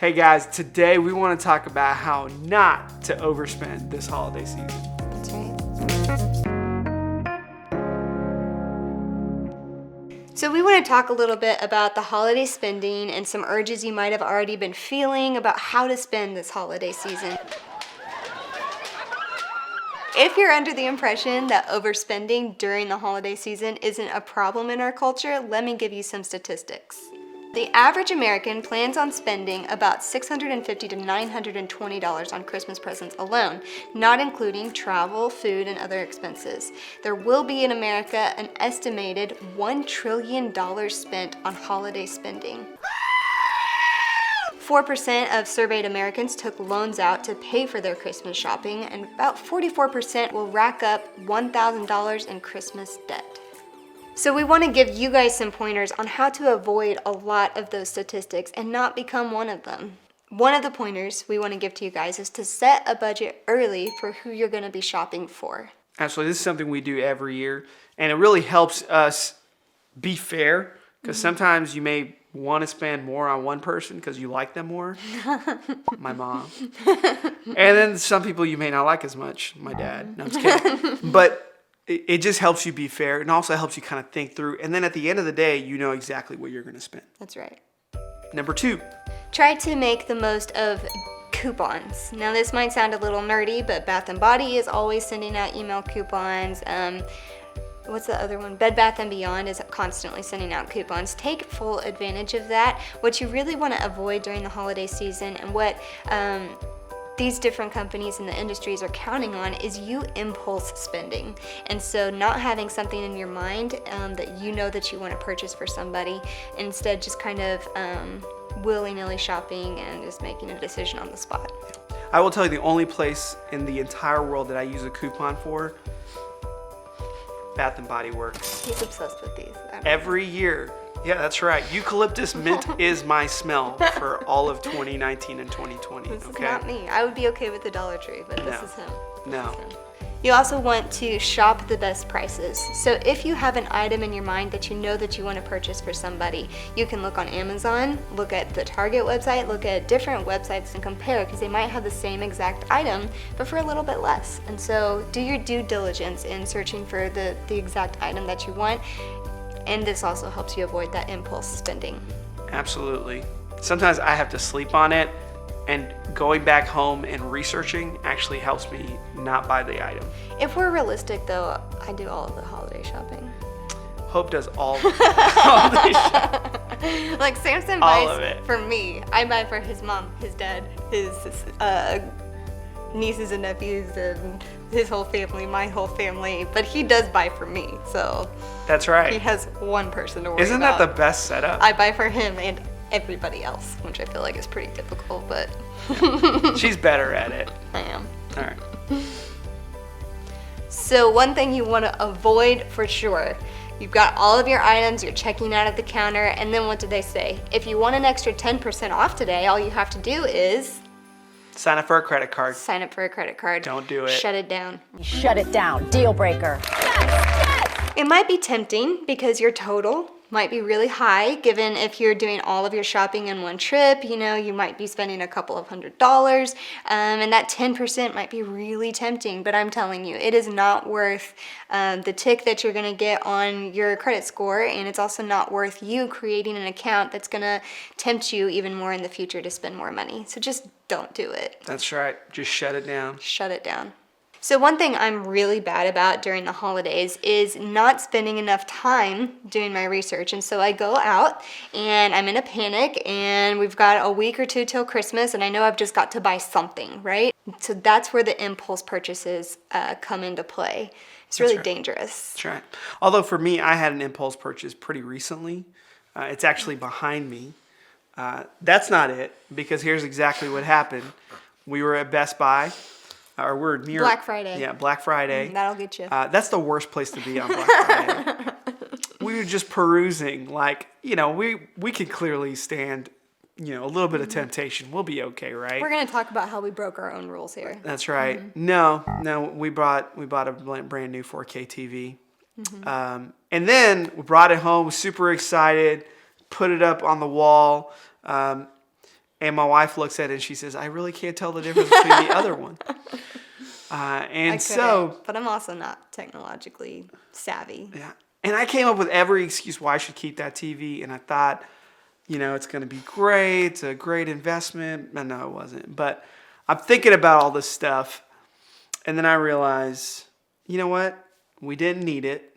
Hey guys, today we want to talk about how not to overspend this holiday season. That's right. So we want to talk a little bit about the holiday spending and some urges you might have already been feeling about how to spend this holiday season. If you're under the impression that overspending during the holiday season isn't a problem in our culture, let me give you some statistics. The average American plans on spending about $650 to $920 on Christmas presents alone, not including travel, food, and other expenses. There will be in America an estimated $1 trillion spent on holiday spending. 4% of surveyed Americans took loans out to pay for their Christmas shopping, and about 44% will rack up $1,000 in Christmas debt. So we want to give you guys some pointers on how to avoid a lot of those statistics and not become one of them. One of the pointers we want to give to you guys is to set a budget early for who you're going to be shopping for. Absolutely, this is something we do every year, and it really helps us be fair, because sometimes you may want to spend more on one person because you like them more. My mom. And then some people you may not like as much. My dad. No, I'm just kidding. But it just helps you be fair, and also helps you kind of think through. And then at the end of the day, you know exactly what you're going to spend. That's right. Number 2. Try to make the most of coupons. Now this might sound a little nerdy, but Bath & Body is always sending out email coupons. What's the other one? Bed Bath & Beyond is constantly sending out coupons. Take full advantage of that. What you really want to avoid during the holiday season, and what these different companies in the industries are counting on, is you impulse spending. And so not having something in your mind that you know that you want to purchase for somebody, instead just kind of willy-nilly shopping and just making a decision on the spot. I will tell you, the only place in the entire world that I use a coupon for, Bath & Body Works. He's obsessed with these. Every year. Yeah, that's right. Eucalyptus mint is my smell for all of 2019 and 2020. This okay? is not me. I would be okay with the Dollar Tree, but this No. is him. No. This is him. You also want to shop the best prices. So if you have an item in your mind that you know that you want to purchase for somebody, you can look on Amazon, look at the Target website, look at different websites and compare, because they might have the same exact item, but for a little bit less. And so do your due diligence in searching for the exact item that you want. And this also helps you avoid that impulse spending. Absolutely. Sometimes I have to sleep on it, and going back home and researching actually helps me not buy the item. If we're realistic though, I do all of the holiday shopping. Hope does all holiday shopping. Like Samson All buys of it. for me. I buy for his mom, his dad, his nieces and nephews, and his whole family, my whole family. But he does buy for me, so That's he right. has one person to worry Isn't about. that the best setup? I buy for him and everybody else, which I feel like is pretty typical, but She's better at it. I am. All right. So one thing you want to avoid for sure, you've got all of your items, you're checking out at the counter, and then what do they say? If you want an extra 10% off today, all you have to do is Sign up for a credit card. sign up for a credit card. Don't do it. Shut it down. Shut it down. Deal breaker. It might be tempting because your total might be really high, given if you're doing all of your shopping in one trip, you might be spending a couple of $100s, and that 10% might be really tempting, but I'm telling you, it is not worth the tick that you're gonna get on your credit score, and it's also not worth you creating an account that's gonna tempt you even more in the future to spend more money. So just don't do it. That's right. Just shut it down. Shut it down. So one thing I'm really bad about during the holidays is not spending enough time doing my research. And so I go out and I'm in a panic, and we've got a week or two till Christmas, and I know I've just got to buy something, right? So that's where the impulse purchases come into play. It's really dangerous. That's right. Although for me, I had an impulse purchase pretty recently. It's actually behind me. That's not it, because here's exactly what happened. We were at Best Buy. Or we're near Black Friday. Yeah, Black Friday. That'll get you. That's the worst place to be on Black Friday. We were just perusing, we could clearly stand, a little bit of temptation. We'll be okay, right? We're going to talk about how we broke our own rules here. That's right. No, we bought a brand new 4K TV, and then we brought it home, super excited, put it up on the wall, And my wife looks at it and she says, I really can't tell the difference between the other one. But I'm also not technologically savvy. Yeah. And I came up with every excuse why I should keep that TV. And I thought, it's going to be great. It's a great investment. And no, it wasn't. But I'm thinking about all this stuff. And then I realized, you know what? We didn't need it.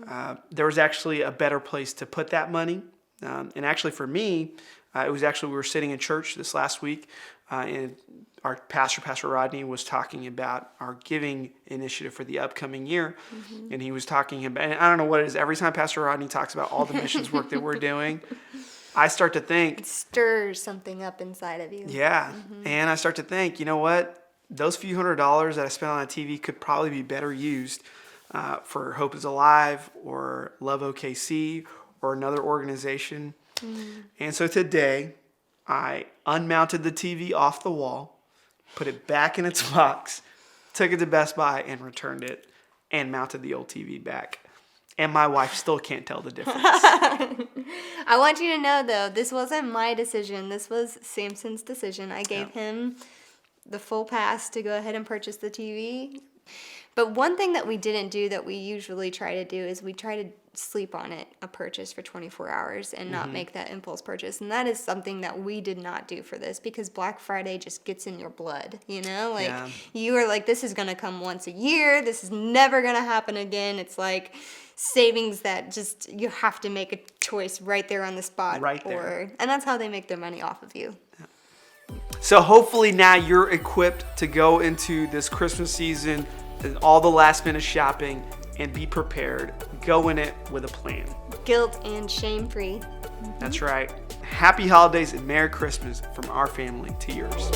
Yeah. There was actually a better place to put that money. And actually for me, we were sitting in church this last week, and our Pastor Rodney, was talking about our giving initiative for the upcoming year. Mm-hmm. And he was talking about, and I don't know what it is, every time Pastor Rodney talks about all the missions work that we're doing, I start to think. It stirs something up inside of you. Yeah. Mm-hmm. And I start to think, you know what? Those few $100s that I spent on a TV could probably be better used for Hope is Alive or Love OKC or another organization. Mm. And so today, I unmounted the TV off the wall, put it back in its box, took it to Best Buy, and returned it, and mounted the old TV back. And my wife still can't tell the difference. I want you to know, though, this wasn't my decision. This was Samson's decision. I gave him the full pass to go ahead and purchase the TV. But one thing that we didn't do that we usually try to do is we try to sleep on a purchase for 24 hours and not make that impulse purchase. And that is something that we did not do for this, because Black Friday just gets in your blood, You are like, this is going to come once a year. This is never going to happen again. It's like savings that just, you have to make a choice right there on the spot. Right there. And that's how they make their money off of you. Yeah. So hopefully now you're equipped to go into this Christmas season and all the last minute shopping and be prepared. Go in it with a plan. Guilt and shame free. That's right. Happy holidays and Merry Christmas from our family to yours.